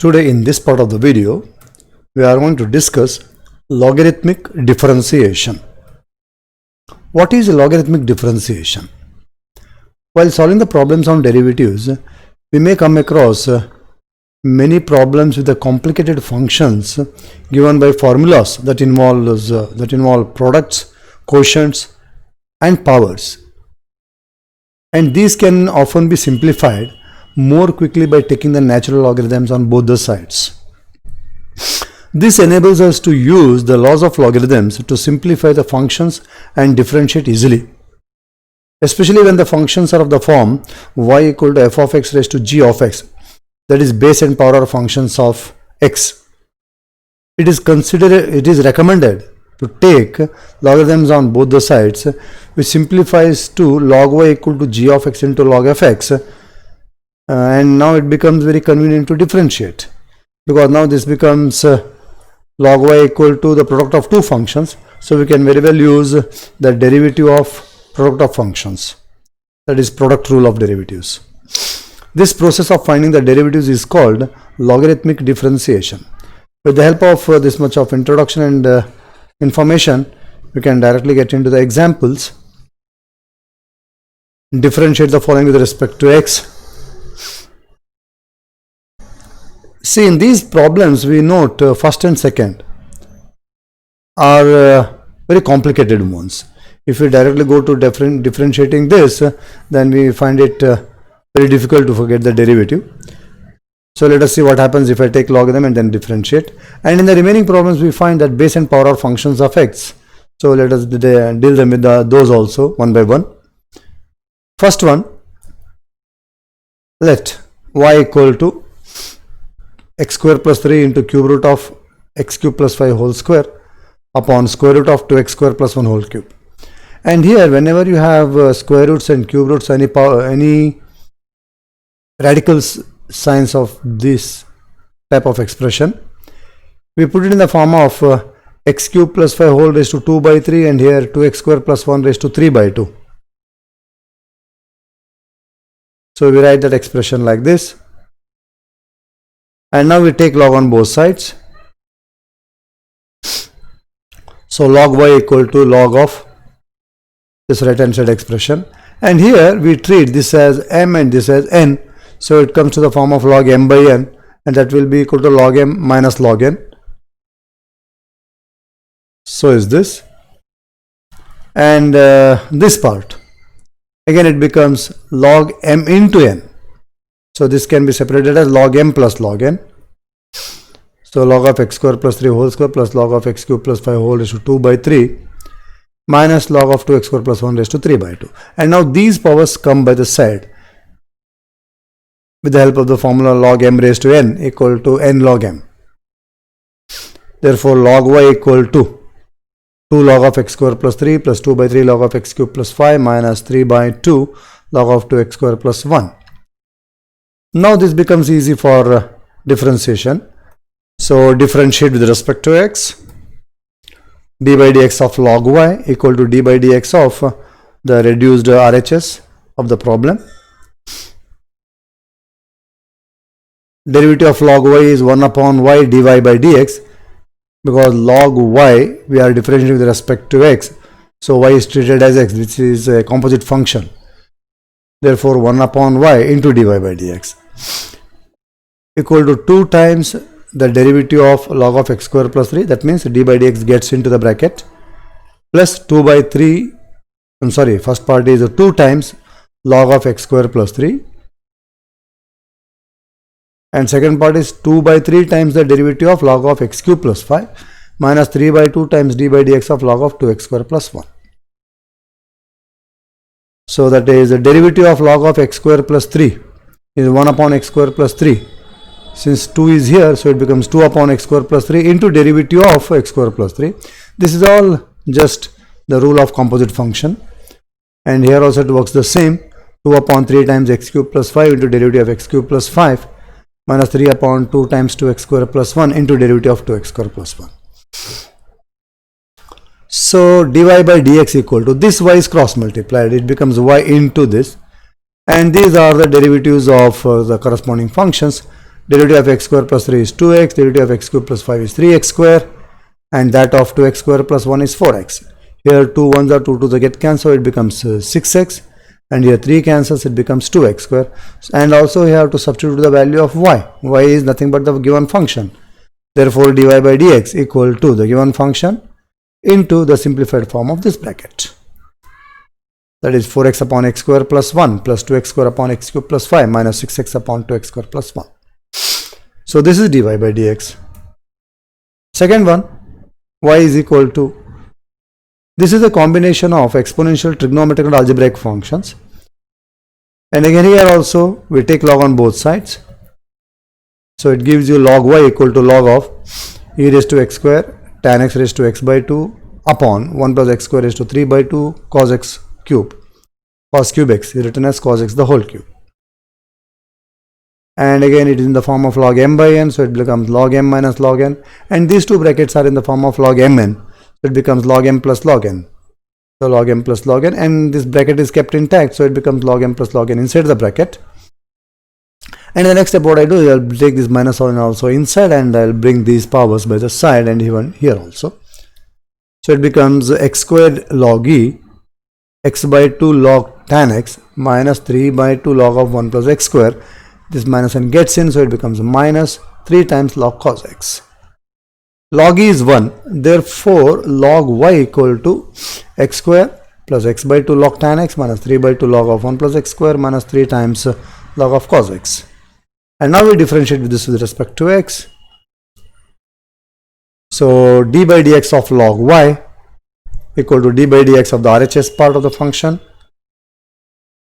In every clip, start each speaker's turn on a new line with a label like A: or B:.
A: Today in this part of the video, we are going to discuss logarithmic differentiation. What is logarithmic differentiation? While solving the problems on derivatives, we may come across many problems with the complicated functions given by formulas that involve products, quotients, and powers. And these can often be simplified more quickly by taking the natural logarithms on both the sides. This enables us to use the laws of logarithms to simplify the functions and differentiate easily, especially when the functions are of the form y equal to f of x raised to g of x, that is base and power functions of x. It is recommended to take logarithms on both the sides, which simplifies to log y equal to g of x into log f x. And now it becomes very convenient to differentiate, because now this becomes log y equal to the product of two functions, so we can very well use the derivative of product of functions, that is product rule of derivatives. This process of finding the derivatives is called logarithmic differentiation. With the help of this much of introduction and information, we can directly get into the examples. Differentiate the following with respect to x. See, in these problems we note first and second are very complicated ones. If we directly go to differentiating this, then we find it very difficult to forget the derivative. So let us see what happens if I take logarithm and then differentiate. And in the remaining problems we find that base and power are functions of x. So let us deal them with those also one by one. First one, let y equal to x square plus 3 into cube root of x cube plus 5 whole square upon square root of 2x square plus 1 whole cube. And here, whenever you have square roots and cube roots, any radical signs of this type of expression, we put it in the form of x cube plus 5 whole raised to 2 by 3, and here 2x square plus 1 raised to 3 by 2. So we write that expression like this. And now we take log on both sides. So log y equal to log of this right hand side expression. And here we treat this as m and this as n. So it comes to the form of log m by n, and that will be equal to log m minus log n. So is this. And this part, again it becomes log m into n. So this can be separated as log m plus log n. So log of x square plus 3 whole square plus log of x cube plus 5 whole raised to 2 by 3 minus log of 2x square plus 1 raised to 3 by 2. And now these powers come by the side with the help of the formula log m raised to n equal to n log m. Therefore log y equal to 2 log of x square plus 3 plus 2 by 3 log of x cube plus 5 minus 3 by 2 log of 2x square plus 1. Now this becomes easy for differentiation. So differentiate with respect to x. D by dx of log y equal to d by dx of the reduced RHS of the problem. Derivative of log y is 1 upon y dy by dx, because log y we are differentiating with respect to x. So y is treated as x, which is a composite function. Therefore 1 upon y into dy by dx equal to 2 times the derivative of log of x square plus 3. That means d by dx gets into the bracket, plus 2 by 3, first part is 2 times log of x square plus 3, and second part is 2 by 3 times the derivative of log of x cube plus 5 minus 3 by 2 times d by dx of log of 2x square plus 1. So that is the derivative of log of x square plus 3 is 1 upon x square plus 3. Since 2 is here, so it becomes 2 upon x square plus 3 into derivative of x square plus 3. This is all just the rule of composite function. And here also it works the same. 2 upon 3 times x cube plus 5 into derivative of x cube plus 5 minus 3 upon 2 times 2x square plus 1 into derivative of 2x square plus 1. So dy by dx equal to this y is cross multiplied. It becomes y into this. And these are the derivatives of the corresponding functions. Derivative of x square plus 3 is 2x, derivative of x cube plus 5 is 3x square, and that of 2x square plus 1 is 4x. Here 2 ones are 2 to the get cancel, it becomes 6x, and here 3 cancels, it becomes 2x square. And also you have to substitute the value of y. Y is nothing but the given function. Therefore dy by dx equal to the given function into the simplified form of this bracket. That is 4x upon x square plus 1 plus 2x square upon x cube plus 5 minus 6x upon 2x square plus 1. So this is dy by dx. Second one, y is equal to, this is a combination of exponential, trigonometric and algebraic functions. And again here also we take log on both sides. So it gives you log y equal to log of e raised to x square tan x raised to x by 2 upon 1 plus x square raised to 3 by 2 cos x cube. Cos cube x is written as cos x the whole cube. And again it is in the form of log m by n, so it becomes log m minus log n. And these two brackets are in the form of log mn, so it becomes log m plus log n. So log m plus log n, and this bracket is kept intact, so it becomes log m plus log n inside the bracket. And the next step what I do is I'll take this minus n also inside, and I'll bring these powers by the side and even here also. So it becomes x squared log e x by 2 log tan x minus 3 by 2 log of 1 plus x square. This minus n gets in, so it becomes minus 3 times log cos x. Log e is 1, therefore log y equal to x square plus x by 2 log tan x minus 3 by 2 log of 1 plus x square minus 3 times log of cos x. And now we differentiate with this with respect to x. So d by dx of log y equal to d by dx of the RHS part of the function.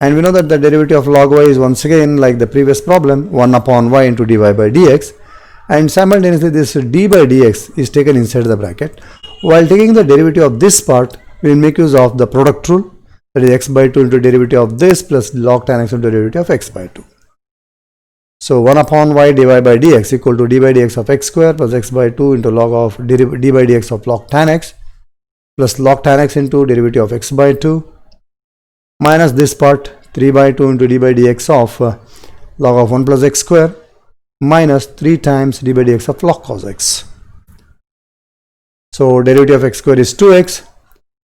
A: And we know that the derivative of log y is once again like the previous problem, 1 upon y into dy by dx. And simultaneously this d by dx is taken inside the bracket. While taking the derivative of this part, we will make use of the product rule, that is x by 2 into derivative of this plus log tan x into derivative of x by 2. So 1 upon y dy by dx equal to d by dx of x square plus x by 2 into log of d by dx of log tan x plus log tan x into derivative of x by 2 minus this part 3 by 2 into d by dx of log of 1 plus x square minus 3 times d by dx of log cos x. So derivative of x square is 2x,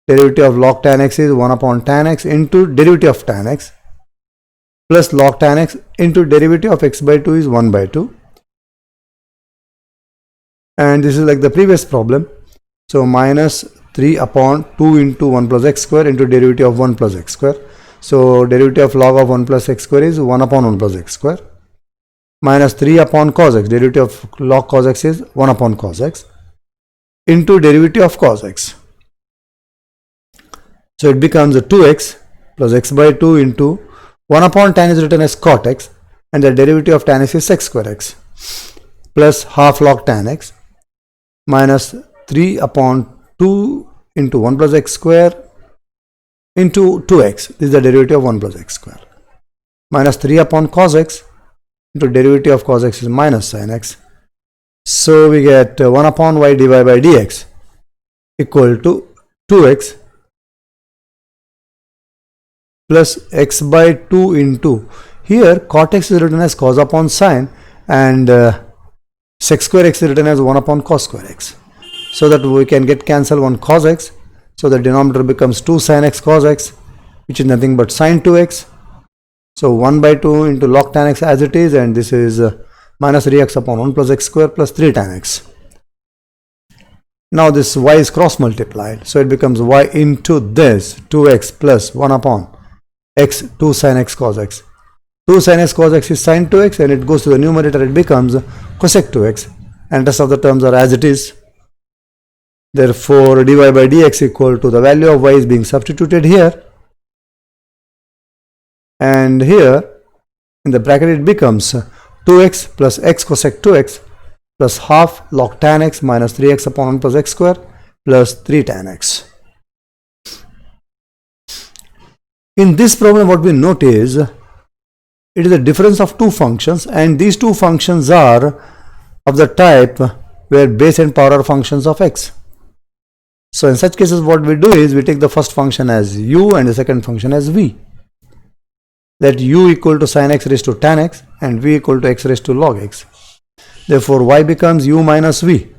A: derivative of log tan x is 1 upon tan x into derivative of tan x plus log tan x into derivative of x by 2 is 1 by 2. And this is like the previous problem. So minus 3 upon 2 into 1 plus x square into derivative of 1 plus x square. So derivative of log of 1 plus x square is 1 upon 1 plus x square minus 3 upon cos x. Derivative of log cos x is 1 upon cos x into derivative of cos x. So it becomes a 2x plus x by 2 into 1 upon tan is written as cot x, and the derivative of tan x is sec square x plus half log tan x minus 3 upon 2 into 1 plus x square into 2x. This is the derivative of 1 plus x square minus 3 upon cos x into derivative of cos x is minus sin x. So we get 1 upon y dy by dx equal to 2x plus x by 2 into, here cot x is written as cos upon sin and sec square x is written as 1 upon cos square x. So that we can get cancel 1 cos x. So the denominator becomes 2 sin x cos x, which is nothing but sin 2x. So 1 by 2 into log tan x as it is, and this is minus 3x upon 1 plus x square plus 3 tan x. Now this y is cross multiplied, so it becomes y into this 2x plus 1 upon x 2 sin x cos x. 2 sin x cos x is sin 2x, and it goes to the numerator, it becomes cosec 2x, and rest of the terms are as it is. Therefore dy by dx equal to the value of y is being substituted here, and here in the bracket it becomes 2x plus x cosec 2x plus half log tan x minus 3x upon 1 plus x square plus 3 tan x. In this problem what we note is, it is a difference of two functions, and these two functions are of the type where base and power are functions of x. So in such cases what we do is we take the first function as u and the second function as v. Let u equal to sin x raised to tan x and v equal to x raised to log x. Therefore, y becomes u minus v.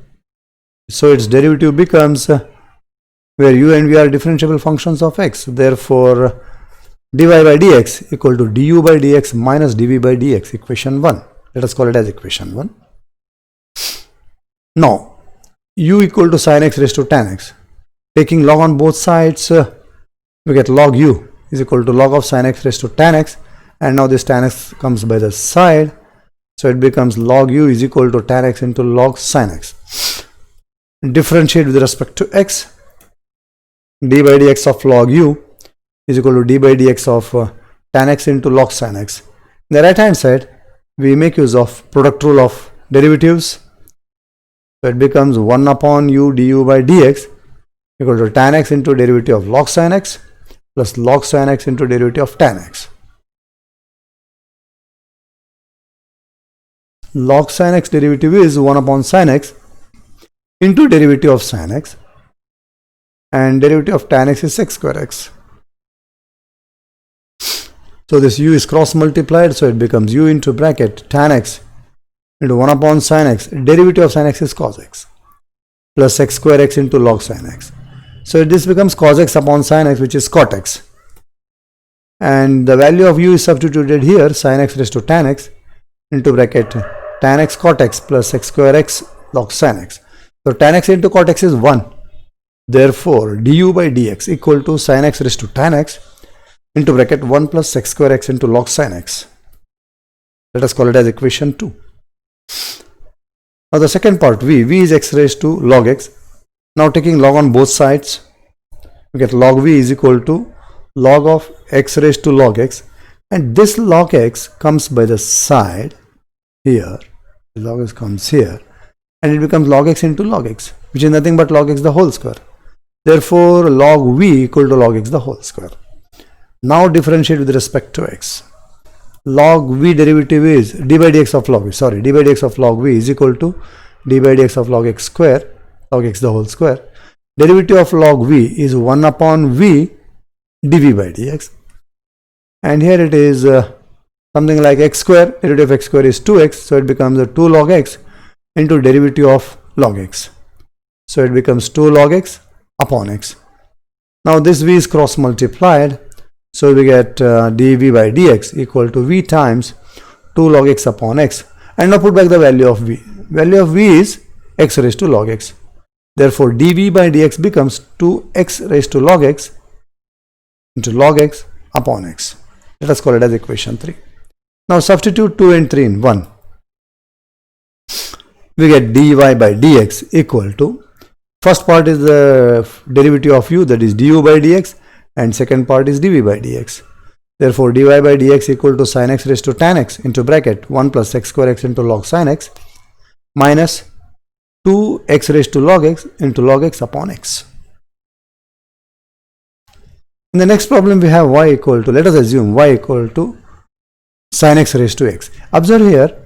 A: So its derivative becomes where u and v are differentiable functions of x. Therefore, dy by dx equal to du by dx minus dv by dx, equation 1. Let us call it as equation 1. Now, u equal to sin x raised to tan x. Taking log on both sides, we get log u is equal to log of sin x raised to tan x. And now this tan x comes by the side. So it becomes log u is equal to tan x into log sin x. Differentiate with respect to x. D by dx of log u is equal to d by dx of tan x into log sin x. In the right hand side, we make use of product rule of derivatives. So it becomes 1 upon u du by dx equal to tan x into derivative of log sin x plus log sin x into derivative of tan x. Log sin x derivative is 1 upon sin x into derivative of sin x, and derivative of tan x is sec square x. So this u is cross multiplied, so it becomes u into bracket tan x into 1 upon sin x, derivative of sin x is cos x, plus sec square x into log sin x. So this becomes cos x upon sin x, which is cot x. And the value of u is substituted here, sin x raised to tan x into bracket tan x cot x plus sec square x log sin x. So tan x into cot x is 1. Therefore, du by dx equal to sin x raised to tan x into bracket 1 plus sec square x into log sin x. Let us call it as equation 2. Now the second part, v is x raised to log x. Now taking log on both sides, we get log v is equal to log of x raised to log x, and this log x comes by the side here, log x comes here, and it becomes log x into log x, which is nothing but log x the whole square. Therefore, log v equal to log x the whole square. Now differentiate with respect to x. Log v derivative is d by dx of log v, d by dx of log v is equal to d by dx of log x square, log x the whole square. Derivative of log v is 1 upon v dv by dx, and here it is something like x square, derivative of x square is 2x, so it becomes a 2 log x into derivative of log x. So it becomes 2 log x upon x. Now this v is cross multiplied, so we get dv by dx equal to v times 2 log x upon x, and now put back the value of v. Value of v is x raised to log x. Therefore, dv by dx becomes 2x raised to log x into log x upon x. Let us call it as equation 3. Now substitute 2 and 3 in 1. We get dy by dx equal to, first part is the derivative of u, that is du by dx, and second part is dv by dx. Therefore, dy by dx equal to sin x raised to tan x into bracket 1 plus sec square x into log sin x minus 2x raised to log x into log x upon x. In the next problem, we have y equal to, let us assume y equal to sin x raised to x. Observe here,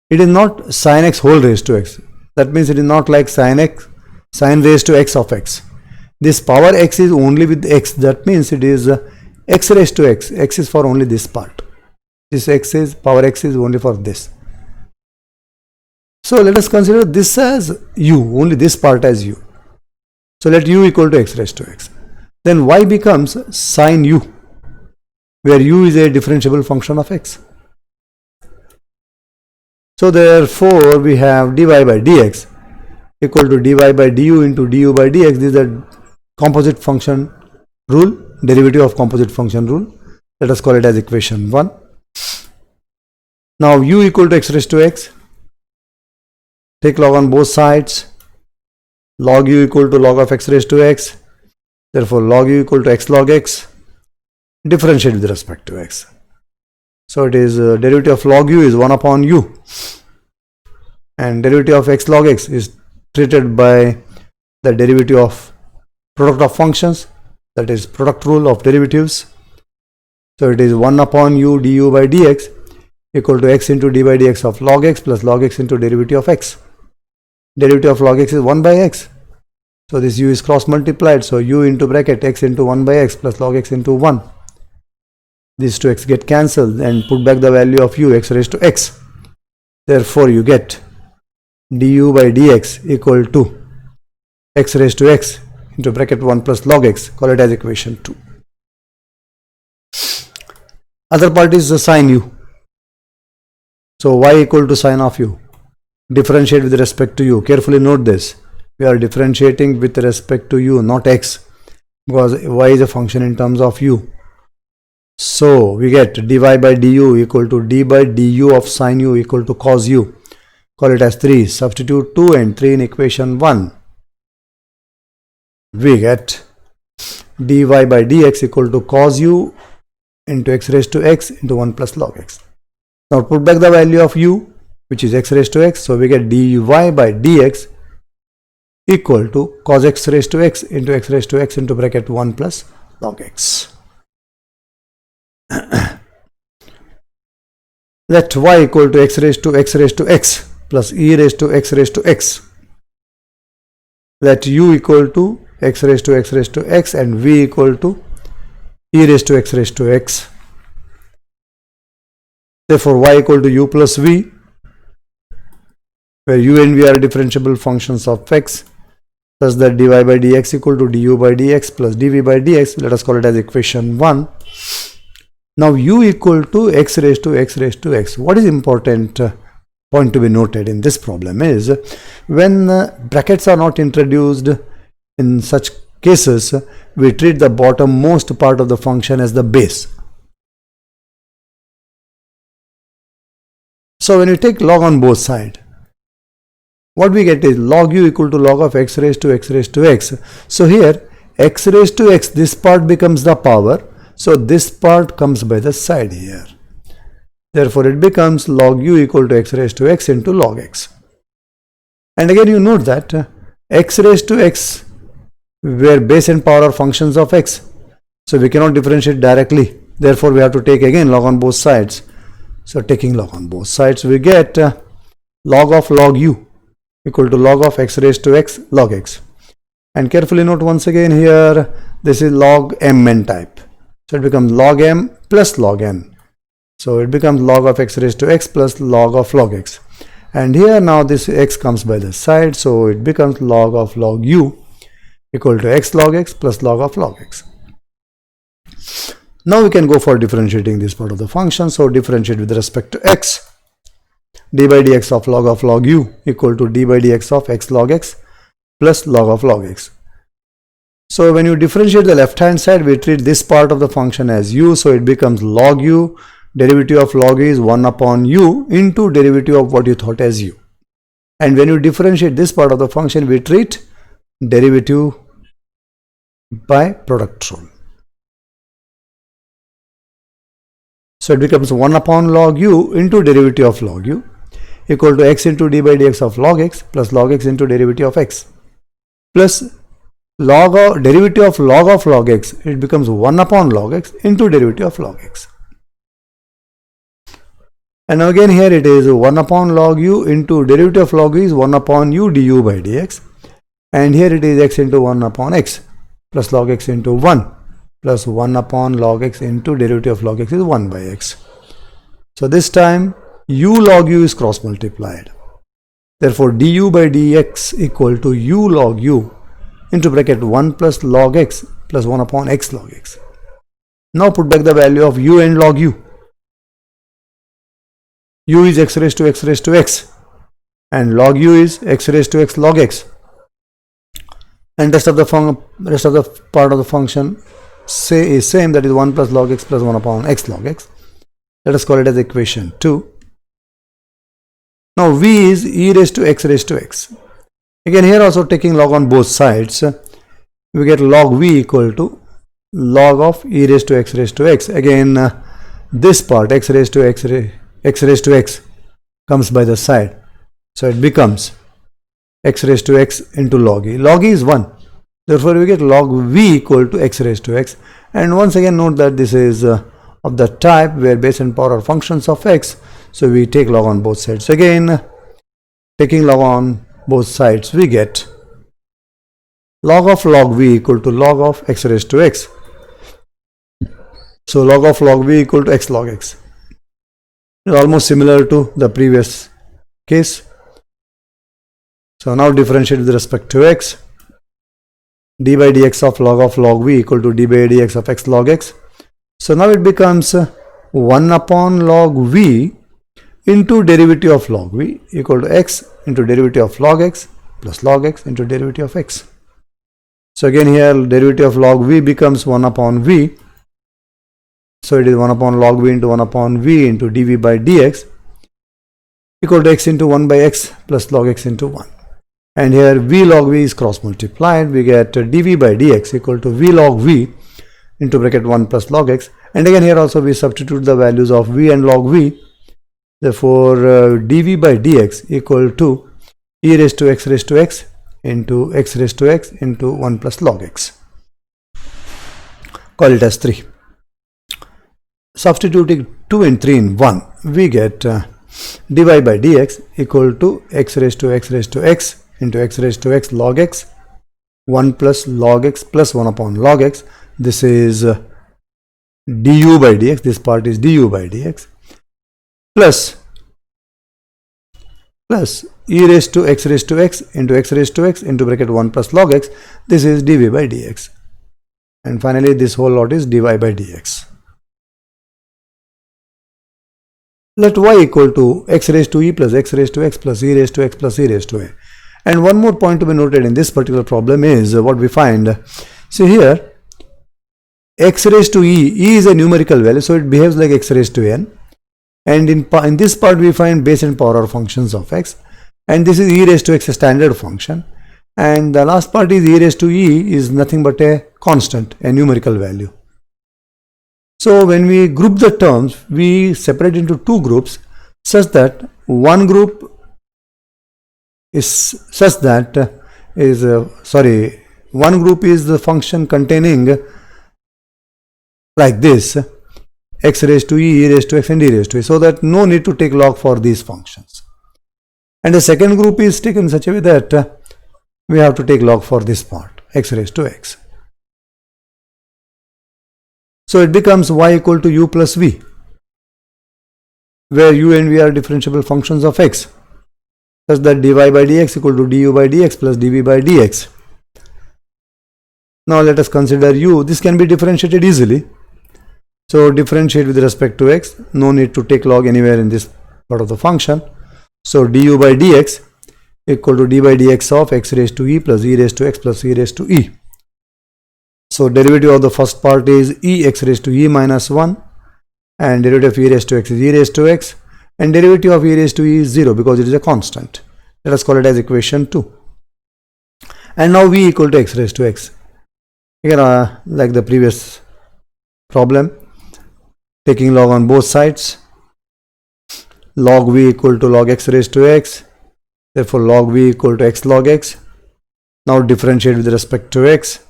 A: it is not sin x whole raised to x. That means it is not like sin raised to x of x. This power x is only with x. That means it is x raised to x. X is for only this part. This x is, power x is only for this. So let us consider this as u, only this part as u. So let u equal to x raised to x. Then y becomes sin u, where u is a differentiable function of x. So therefore we have dy by dx equal to dy by du into du by dx. This is a composite function rule, derivative of composite function rule. Let us call it as equation 1. Now u equal to x raised to x. Take log on both sides. Log u equal to log of x raised to x. Therefore, log u equal to x log x. Differentiate with respect to x. So it is derivative of log u is 1 upon u. And derivative of x log x is treated by the derivative of product of functions, that is product rule of derivatives. So it is 1 upon u du by dx equal to x into d by dx of log x plus log x into derivative of x. Derivative of log x is 1 by x. So this u is cross multiplied. So u into bracket x into 1 by x plus log x into 1. These two x get cancelled and put back the value of u, x raised to x. Therefore, you get du by dx equal to x raised to x into bracket 1 plus log x. Call it as equation 2. Other part is the sine u. So y equal to sine of u. Differentiate with respect to u. Carefully note this. We are differentiating with respect to u, not x, because y is a function in terms of u. So we get dy by du equal to d by du of sine u equal to cos u. Call it as 3. Substitute 2 and 3 in equation 1. We get dy by dx equal to cos u into x raised to x into 1 plus log x. Now put back the value of u, which is x raised to x. So we get dy by dx equal to cos x raised to x into bracket 1 plus log x. Let y equal to x raised to x plus e raised to x. Let u equal to x raised to x and v equal to e raised to x. Therefore, y equal to u plus v, where u and v are differentiable functions of x, thus that dy by dx equal to du by dx plus dv by dx. Let us call it as equation 1. Now u equal to x raised to x. What is important point to be noted in this problem is, when brackets are not introduced, in such cases we treat the bottommost part of the function as the base. So when we take log on both sides, what we get is log u equal to log of x raised to x. So here x raised to x, this part becomes the power. So this part comes by the side here. Therefore, it becomes log u equal to x raised to x into log x. And again, you note that x raised to x, where base and power are functions of x. So we cannot differentiate directly. Therefore, we have to take again log on both sides. So taking log on both sides, we get log of log u equal to log of x raised to x log x. And carefully note once again here, this is log mn type. So it becomes log m plus log n. So it becomes log of x raised to x plus log of log x. And here now this x comes by the side, so it becomes log of log u equal to x log x plus log of log x. Now we can go for differentiating this part of the function. So differentiate with respect to x. D by dx of log u equal to d by dx of x log x plus log of log x. So when you differentiate the left hand side, we treat this part of the function as u. So it becomes log u. Derivative of log u is 1 upon u into derivative of what you thought as u. And when you differentiate this part of the function, we treat derivative by product rule. So it becomes 1 upon log u into derivative of log u equal to x into d by dx of log x plus log x into derivative of x plus log of derivative of log x. It becomes 1 upon log x into derivative of log x. And again here it is 1 upon log u into derivative of log u is 1 upon u du by dx. And here it is x into 1 upon x plus log x into 1 plus 1 upon log x into derivative of log x is 1 by x. So this time u log u is cross multiplied. Therefore du by dx equal to u log u into bracket 1 plus log x plus 1 upon x log x. Now put back the value of u and log u. U is x raised to x and log u is x raised to x log x. And rest of the part of the function is same, that is 1 plus log x plus 1 upon x log x. Let us call it as equation 2. Now v is e raised to x. Again here also taking log on both sides, we get log v equal to log of e raised to x. Again this part x raised to x comes by the side. So it becomes x raised to x into log e. Log e is 1. Therefore we get log v equal to x raised to x. And once again note that this is of the type where base and power are functions of x. So we take log on both sides. Again taking log on both sides, we get log of log v equal to log of x raised to x. So log of log v equal to x log x. It's almost similar to the previous case. So now differentiate with respect to x. D by dx of log v equal to d by dx of x log x. So now it becomes 1 upon log v into derivative of log v equal to x into derivative of log x plus log x into derivative of x. So again here derivative of log v becomes 1 upon v. So it is 1 upon log v into 1 upon v into dv by dx equal to x into 1 by x plus log x into 1. And here v log v is cross multiplied. We get dv by dx equal to v log v into bracket 1 plus log x. And again here also we substitute the values of v and log v. Therefore dv by dx equal to e raised to x into x raised to x into 1 plus log x. Call it as 3. Substituting 2 and 3 in 1, we get dy by dx equal to x raised to x into x raised to x log x 1 plus log x plus 1 upon log x. This is du by dx, this part is du by dx plus e raised to x into bracket 1 plus log x. This is dv by dx. And finally this whole lot is dy by dx. Let y equal to x raised to e plus x raised to x plus e raised to x plus e raised to a. And one more point to be noted in this particular problem is what we find. See here, x raised to e is a numerical value, so it behaves like x raised to n. And in this part we find base and power functions of x. And this is e raised to x, a standard function. And the last part is e raised to e is nothing but a constant, a numerical value. So when we group the terms, we separate into two groups such that one group is one group is the function containing like this x raised to e raised to x and e raised to a, so that no need to take log for these functions. And the second group is taken in such a way that we have to take log for this part x raised to x. So it becomes y equal to u plus v, where u and v are differentiable functions of x, such that dy by dx equal to du by dx plus dv by dx. Now let us consider u. This can be differentiated easily. So differentiate with respect to x. No need to take log anywhere in this part of the function. So du by dx equal to d by dx of x raised to e plus e raised to x plus e raised to e. So derivative of the first part is e x raised to e minus 1, and derivative of e raised to x is e raised to x, and derivative of e raised to e is 0 because it is a constant. Let us call it as equation 2. And now v equal to x raised to x. Here like the previous problem, taking log on both sides, log v equal to log x raised to x, therefore log v equal to x log x. Now differentiate with respect to x.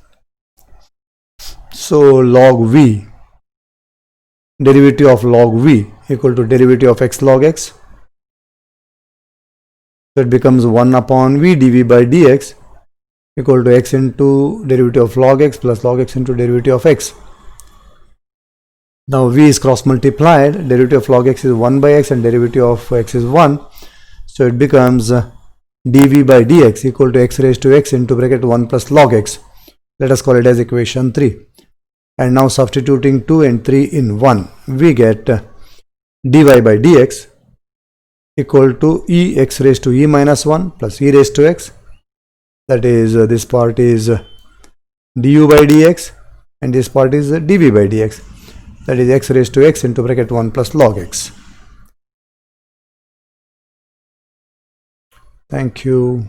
A: So log v, derivative of log v equal to derivative of x log x. So it becomes 1 upon v dv by dx equal to x into derivative of log x plus log x into derivative of x. Now v is cross multiplied, derivative of log x is 1 by x and derivative of x is 1. So it becomes dv by dx equal to x raised to x into bracket 1 plus log x. Let us call it as equation 3. And now substituting 2 and 3 in 1, we get dy by dx equal to e x raised to e minus 1 plus e raised to x. That is this part is du by dx and this part is dv by dx. That is x raised to x into bracket 1 plus log x. Thank you.